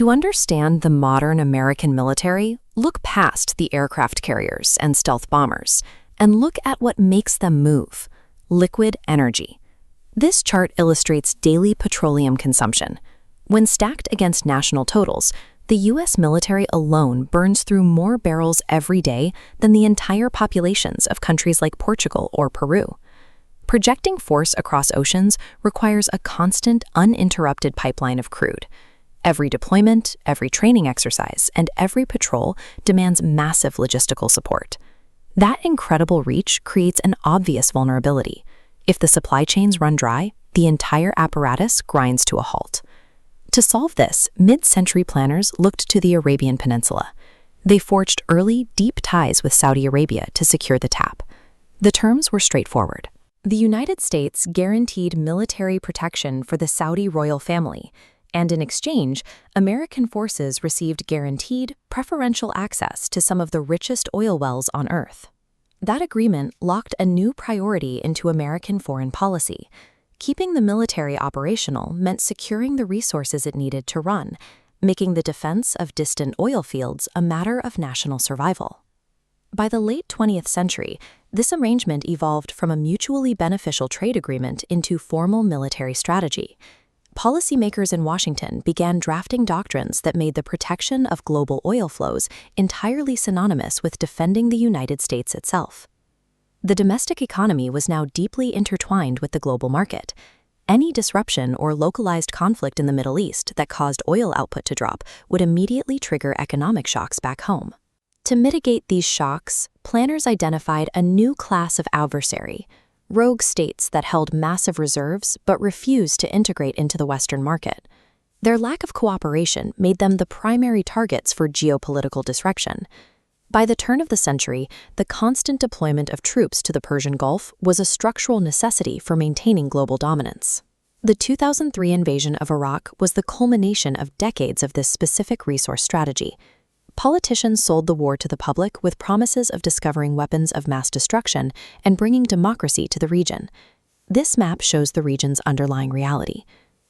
To understand the modern American military, look past the aircraft carriers and stealth bombers, and look at what makes them move: liquid energy. This chart illustrates daily petroleum consumption. When stacked against national totals, the U.S. military alone burns through more barrels every day than the entire populations of countries like Portugal or Peru. Projecting force across oceans requires a constant, uninterrupted pipeline of crude. Every deployment, every training exercise, and every patrol demands massive logistical support. That incredible reach creates an obvious vulnerability. If the supply chains run dry, the entire apparatus grinds to a halt. To solve this, mid-century planners looked to the Arabian Peninsula. They forged early, deep ties with Saudi Arabia to secure the tap. The terms were straightforward. The United States guaranteed military protection for the Saudi royal family, and in exchange, American forces received guaranteed, preferential access to some of the richest oil wells on Earth. That agreement locked a new priority into American foreign policy. Keeping the military operational meant securing the resources it needed to run, making the defense of distant oil fields a matter of national survival. By the late 20th century, this arrangement evolved from a mutually beneficial trade agreement into formal military strategy. Policymakers in Washington began drafting doctrines that made the protection of global oil flows entirely synonymous with defending the United States itself. The domestic economy was now deeply intertwined with the global market. Any disruption or localized conflict in the Middle East that caused oil output to drop would immediately trigger economic shocks back home. To mitigate these shocks, planners identified a new class of adversary: rogue states that held massive reserves but refused to integrate into the Western market. Their lack of cooperation made them the primary targets for geopolitical disruption. By the turn of the century, the constant deployment of troops to the Persian Gulf was a structural necessity for maintaining global dominance. The 2003 invasion of Iraq was the culmination of decades of this specific resource strategy. Politicians sold the war to the public with promises of discovering weapons of mass destruction and bringing democracy to the region. This map shows the region's underlying reality.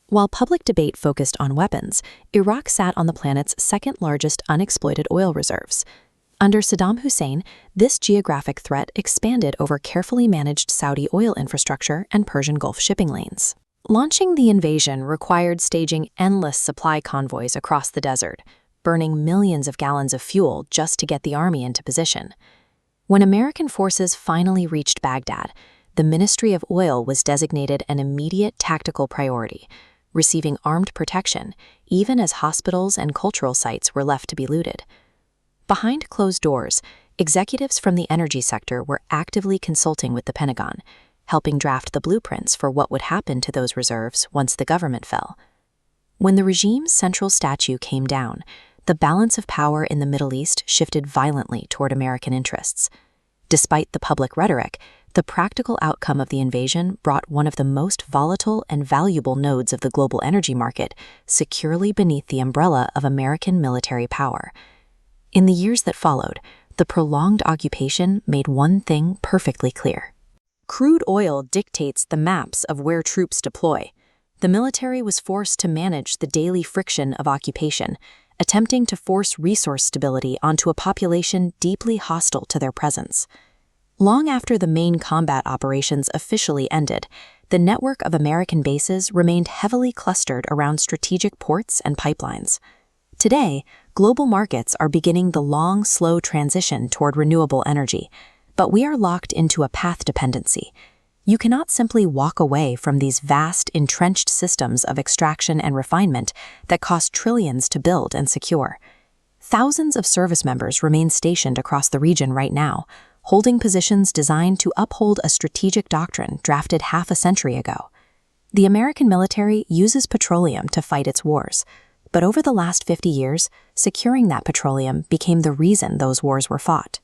While public debate focused on weapons, Iraq sat on the planet's second-largest unexploited oil reserves. Under Saddam Hussein, this geographic threat expanded over carefully managed Saudi oil infrastructure and Persian Gulf shipping lanes. Launching the invasion required staging endless supply convoys across the desert, burning millions of gallons of fuel just to get the army into position. When American forces finally reached Baghdad, the Ministry of Oil was designated an immediate tactical priority, receiving armed protection even as hospitals and cultural sites were left to be looted. Behind closed doors, executives from the energy sector were actively consulting with the Pentagon, helping draft the blueprints for what would happen to those reserves once the government fell. When the regime's central statue came down, the balance of power in the Middle East shifted violently toward American interests. Despite the public rhetoric, the practical outcome of the invasion brought one of the most volatile and valuable nodes of the global energy market securely beneath the umbrella of American military power. In the years that followed, the prolonged occupation made one thing perfectly clear. Crude oil dictates the maps of where troops deploy. The military was forced to manage the daily friction of occupation, attempting to force resource stability onto a population deeply hostile to their presence. Long after the main combat operations officially ended, the network of American bases remained heavily clustered around strategic ports and pipelines. Today, global markets are beginning the long, slow transition toward renewable energy, but we are locked into a path dependency. You cannot simply walk away from these vast, entrenched systems of extraction and refinement that cost trillions to build and secure. Thousands of service members remain stationed across the region right now, holding positions designed to uphold a strategic doctrine drafted half a century ago. The American military uses petroleum to fight its wars, but over the last 50 years, securing that petroleum became the reason those wars were fought.